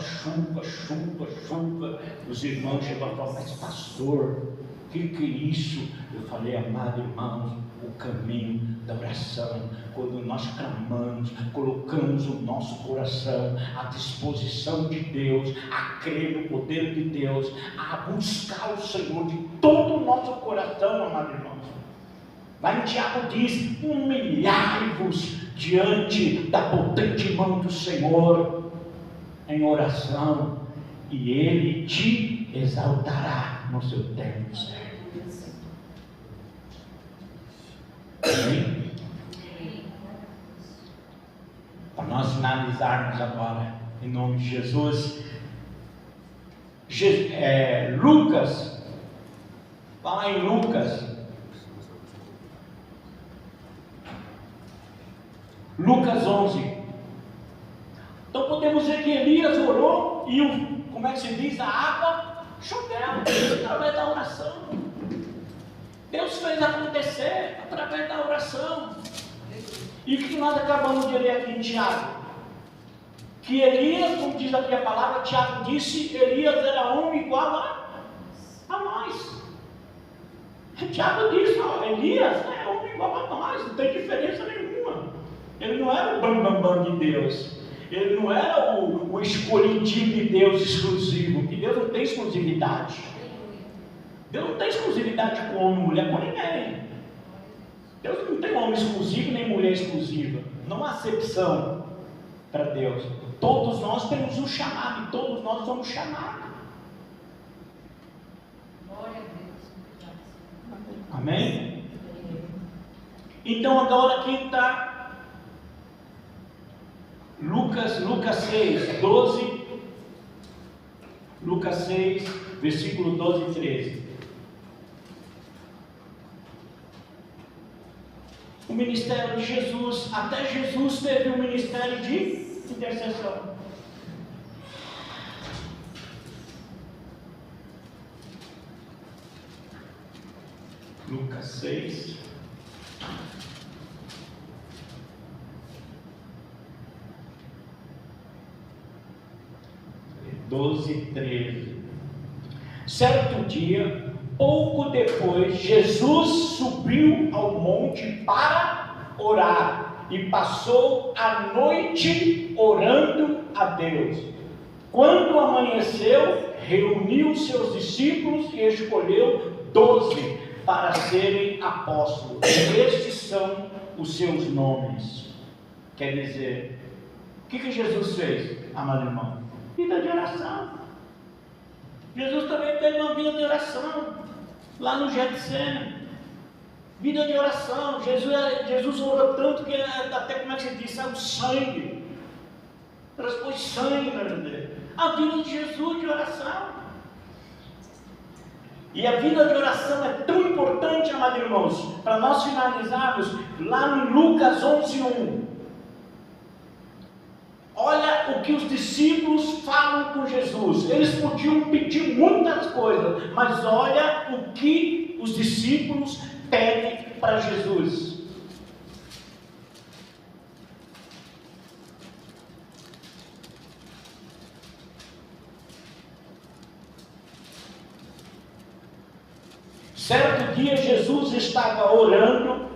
Os irmãos chegam e falam, mas pastor, o que é isso? Eu falei, amados irmãos, o caminho da oração, quando nós clamamos, colocamos o nosso coração à disposição de Deus, a crer no poder de Deus, a buscar o Senhor de todo o nosso coração, amados irmãos. Lá em Tiago diz, humilhai-vos diante da potente mão do Senhor em oração, e Ele te exaltará no seu tempo certo. Amém? Para nós finalizarmos agora, em nome de Jesus, Lucas, fala em Lucas 11. Então podemos ver que Elias orou e como é que se diz? A água choveu através da oração. Deus fez acontecer através da oração. E o que nós acabamos de ler aqui em Tiago? Que Elias, como diz aqui a palavra, Tiago disse, Elias era homem igual a nós. Tiago disse, Elias é homem igual a nós, não tem diferença nenhuma. Ele não era o bambambam de Deus. Ele não era o escolhido de Deus exclusivo, porque Deus não tem exclusividade. Deus não tem exclusividade com homem e mulher, com ninguém. Deus não tem homem exclusivo nem mulher exclusiva. Não há acepção para Deus. Todos nós temos um chamado e todos nós somos chamados. Glória a Deus. Amém? Então agora aqui está Lucas 6, 12. Lucas 6, versículo 12 e 13. ministério de Jesus. Até Jesus teve um ministério de intercessão. Lucas 6. Doze, 13. Certo dia, pouco depois, Jesus subiu ao monte para orar e passou a noite orando a Deus. Quando amanheceu, reuniu seus discípulos e escolheu 12 para serem apóstolos. Estes são os seus nomes. Quer dizer, o que Jesus fez, amado irmão? Vida de oração. Jesus também teve uma vida de oração, lá no Getsemane. Vida de oração. Jesus orou tanto que até, como é que se diz, saiu sangue. Transpôs sangue na vida dele. A vida de Jesus de oração. E a vida de oração é tão importante, amados irmãos, para nós finalizarmos, lá no Lucas 11:1. Olha o que os discípulos falam com Jesus. Eles podiam pedir muitas coisas, mas olha o que os discípulos pedem para Jesus. Certo dia Jesus estava orando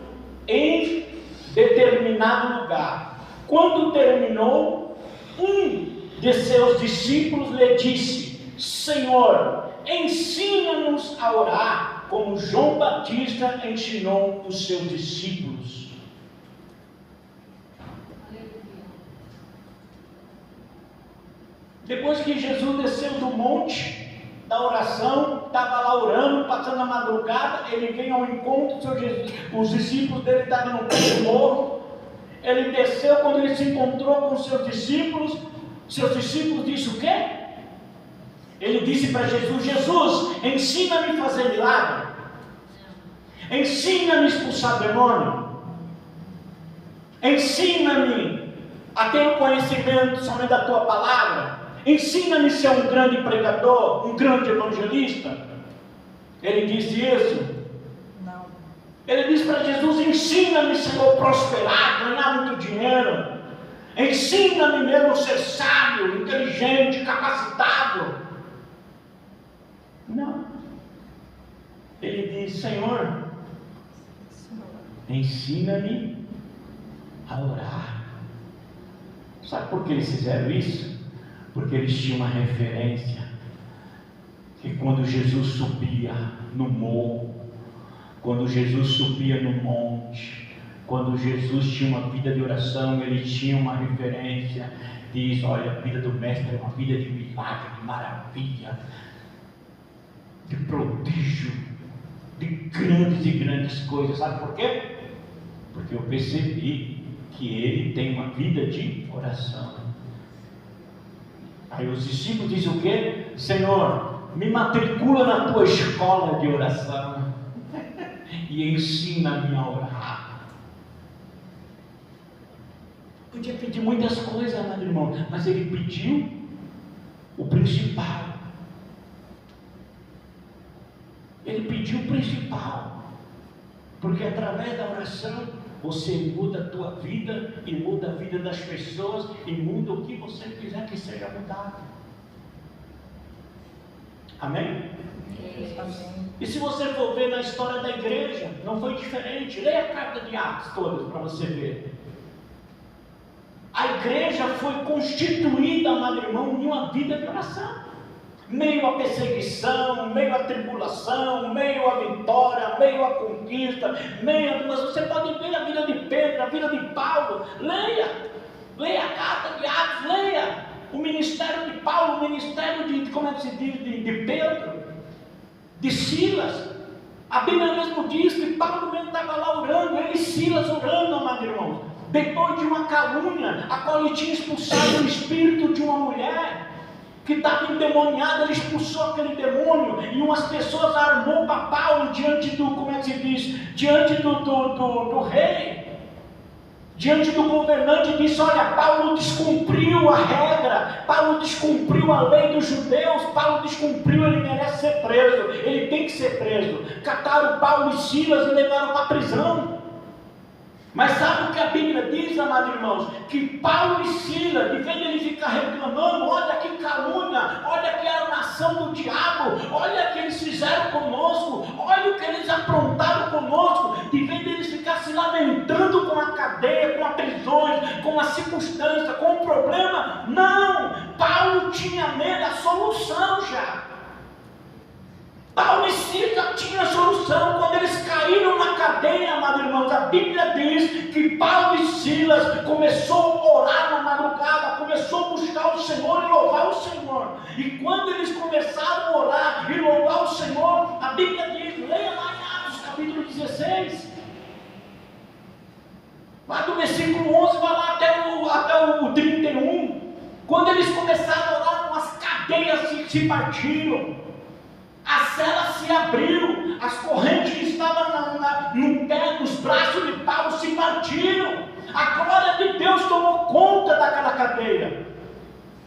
em determinado lugar. Quando terminou, um de seus discípulos lhe disse: Senhor, ensina-nos a orar, como João Batista ensinou os seus discípulos. Depois que Jesus desceu do monte da oração, estava lá orando, passando a madrugada, ele veio ao encontro, os discípulos dele estavam no pé do morro. Ele desceu, quando ele se encontrou com os seus discípulos disseram o quê? Ele disse para Jesus: Jesus, ensina-me a fazer milagre, ensina-me a expulsar demônio, ensina-me a ter o conhecimento somente da tua palavra, ensina-me a ser um grande pregador, um grande evangelista. Ele disse isso? Ele disse para Jesus: ensina-me, Senhor, a prosperar, ganhar muito dinheiro. Ensina-me mesmo a ser sábio, inteligente, capacitado. Não. Ele disse: Senhor, ensina-me a orar. Sabe por que eles fizeram isso? Porque eles tinham uma referência, que quando Jesus subia no morro, quando Jesus subia no monte, quando Jesus tinha uma vida de oração, ele tinha uma referência. Diz: olha, a vida do mestre é uma vida de milagre, de maravilha, de prodígio, de grandes coisas. Sabe por quê? Porque eu percebi que ele tem uma vida de oração. Aí os discípulos dizem o quê? Senhor, me matricula na tua escola de oração e ensina-me a orar. Podia pedir muitas coisas, amado irmão, mas ele pediu o principal. Ele pediu o principal, porque através da oração você muda a tua vida e muda a vida das pessoas e muda o que você quiser que seja mudado. Amém? E se você for ver na história da igreja, não foi diferente. Leia a carta de Atos todas para você ver. A igreja foi constituída, amado irmão, em uma vida de oração. Meio à perseguição, meio à tribulação, meio à vitória, meio à conquista, mas você pode ver a vida de Pedro, a vida de Paulo. Leia a carta de Atos, leia o ministério de Paulo, o ministério de como é que se diz, de Pedro, de Silas. A Bíblia mesmo diz que Paulo mesmo estava lá orando, ele e Silas orando, amado irmão, depois de uma calúnia, a qual ele tinha expulsado o espírito de uma mulher que estava endemoniada. Ele expulsou aquele demônio e umas pessoas armou para Paulo diante do, como é que se diz, diante do rei. diante do governante, disse: olha, Paulo descumpriu a regra, Paulo descumpriu a lei dos judeus, Paulo descumpriu, ele merece ser preso, ele tem que ser preso. Cataram Paulo e Silas e levaram para a prisão. Mas sabe o que a Bíblia diz, amados irmãos? Que Paulo e Silas, de vez de ele ficar reclamando, olha que calúnia, olha que armação do diabo, olha o que eles fizeram conosco, olha o que eles aprontaram conosco, de vez de eles ficar se lamentando com a cadeia, com as prisões, com a circunstância, com o problema, não, Paulo tinha nele a solução já. Paulo e Silas já tinham a solução. Quando eles caíram na cadeia, amados irmãos, a Bíblia diz que Paulo e Silas começou a orar na madrugada, começou a buscar o Senhor e louvar o Senhor. E quando eles começaram a orar e louvar o Senhor, a Bíblia diz, leia lá em Atos capítulo 16, lá do versículo 11, vai lá até o 31, quando eles começaram a orar, as cadeias se partiram, as celas se abriram, as correntes que estavam no pé, nos braços de Paulo se partiram, a glória de Deus tomou conta daquela cadeia,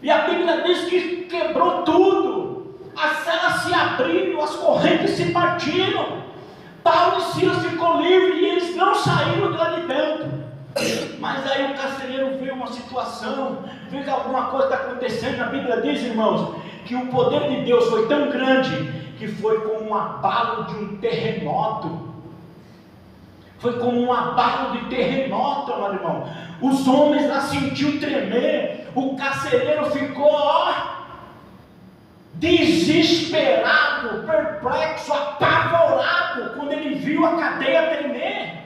e a Bíblia diz que quebrou tudo, as celas se abriram, as correntes se partiram, Paulo e Silas ficou livre e eles não saíram de lá de dentro. Mas aí o carcereiro vê uma situação, vê que alguma coisa está acontecendo. A Bíblia diz, irmãos, que o poder de Deus foi tão grande que foi como um abalo de um terremoto. Foi como um abalo de terremoto, meu irmão. Os homens lá sentiram tremer. O carcereiro ficou, desesperado, perplexo, apavorado, quando ele viu a cadeia tremer.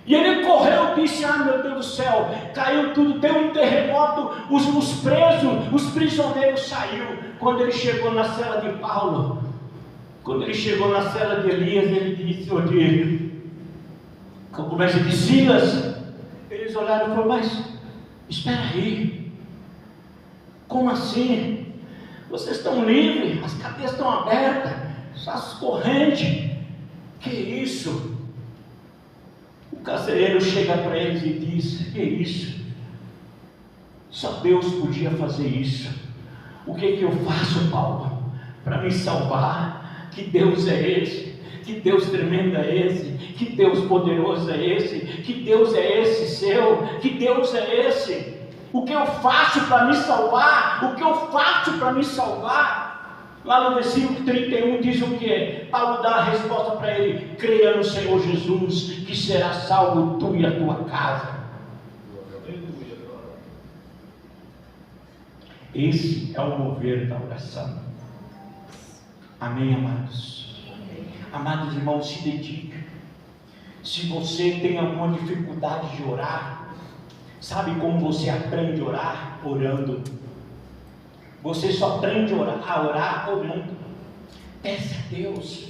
E ele correu e disse: meu Deus do céu, caiu tudo, deu um terremoto, os presos, os prisioneiros saíram. Quando ele chegou na cela de Paulo, quando ele chegou na cela de Elias, ele disse, como é que de Silas, eles olharam e falaram: mas espera aí, como assim? Vocês estão livres, as cadeias estão abertas, as correntes, que isso? O carcereiro chega para eles e diz: que isso? Só Deus podia fazer isso. O que eu faço, Paulo, para me salvar? Que Deus é esse? Que Deus tremendo é esse? Que Deus poderoso é esse? Que Deus é esse seu? Que Deus é esse? O que eu faço para me salvar? O que eu faço para me salvar? Lá no versículo 31 diz o que? Paulo dá a resposta para ele: creia no Senhor Jesus, que será salvo tu e a tua casa. Esse é o mover da oração. Amém, amados? Amados irmãos, se dedique. Se você tem alguma dificuldade de orar, sabe como você aprende a orar? Orando. Você só aprende a orar orando. Peça a Deus,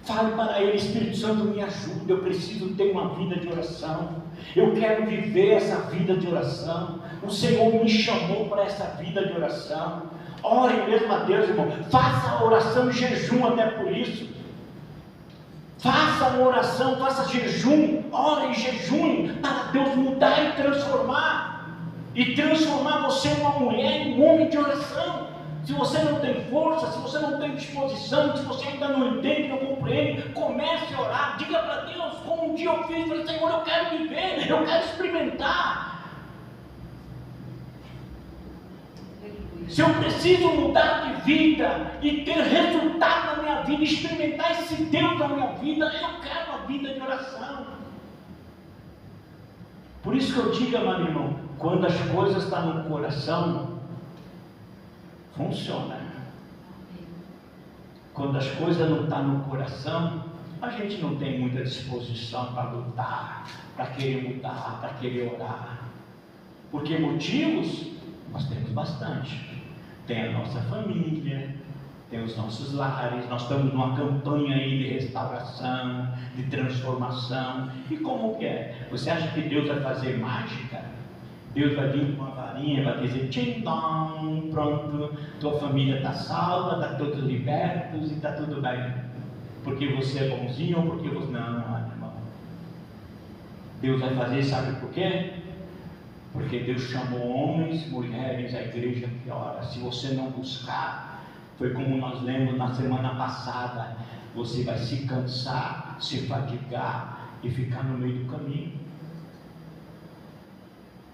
fale para Ele: Espírito Santo, me ajuda, eu preciso ter uma vida de oração, eu quero viver essa vida de oração, o Senhor me chamou para essa vida de oração. Ore mesmo a Deus, irmão, faça a oração em jejum até por isso, faça uma oração, faça jejum, ore em jejum, para Deus mudar e transformar você em uma mulher, em um homem de oração. Se você não tem força, se você não tem disposição, se você ainda não entende, não compreende, comece a orar, diga para Deus, como um dia eu fiz, falei: Senhor, eu quero viver, eu quero experimentar. Se eu preciso mudar de vida e ter resultado na minha vida, experimentar esse Deus na minha vida, eu quero a vida de oração. Por isso que eu digo, amado irmão, quando as coisas estão no coração, funciona. Quando as coisas não estão no coração, a gente não tem muita disposição para lutar, para querer mudar, para querer orar. Porque motivos nós temos bastante. Tem a nossa família, tem os nossos lares, nós estamos numa campanha aí de restauração, de transformação. E como que é? Você acha que Deus vai fazer mágica? Deus vai vir com uma varinha, vai dizer: tchim-tom, pronto, tua família está salva, está todos libertos e está tudo bem. Porque você é bonzinho ou porque você... Não, irmão. Deus vai fazer, sabe por quê? Porque Deus chamou homens, mulheres, a igreja que ora. Se você não buscar, foi como nós lemos na semana passada, você vai se cansar, se fadigar e ficar no meio do caminho.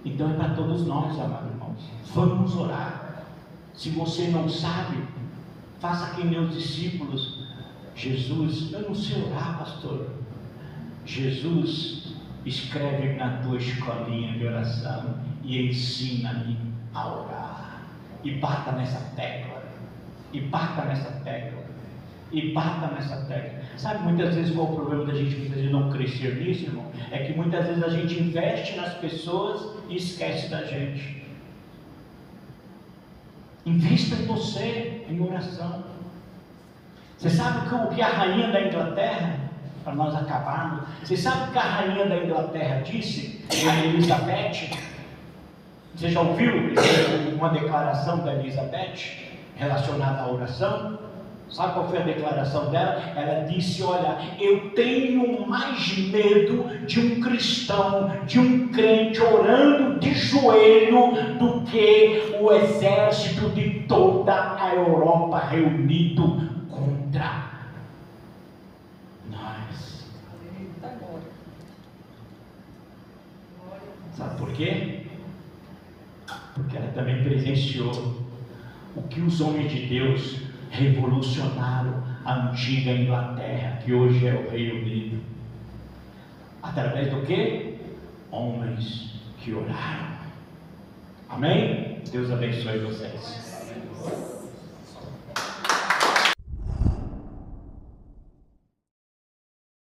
Então é para todos nós, amados irmãos. Vamos orar. Se você não sabe, faça que nem os discípulos. Jesus, eu não sei orar, pastor. Jesus, escreve na tua escolinha de oração e ensina-me a orar. E bata nessa tecla. E bata nessa tecla. E bata nessa tecla. Sabe muitas vezes qual é o problema da gente muitas vezes não crescer nisso, irmão? É que muitas vezes a gente investe nas pessoas e esquece da gente. Invista em você, em oração. Você sabe o que a rainha da Inglaterra, para nós acabarmos, você sabe o que a rainha da Inglaterra disse? A Elizabeth. Você já ouviu uma declaração da Elizabeth relacionada à oração? Sabe qual foi a declaração dela? Ela disse: olha, eu tenho mais medo de um cristão, de um crente orando de joelho do que o exército de toda a Europa reunido contra nós. Sabe por quê? Porque ela também presenciou o que os homens de Deus revolucionaram a antiga Inglaterra, que hoje é o Reino Unido. Através do quê? Homens que oraram. Amém? Deus abençoe vocês.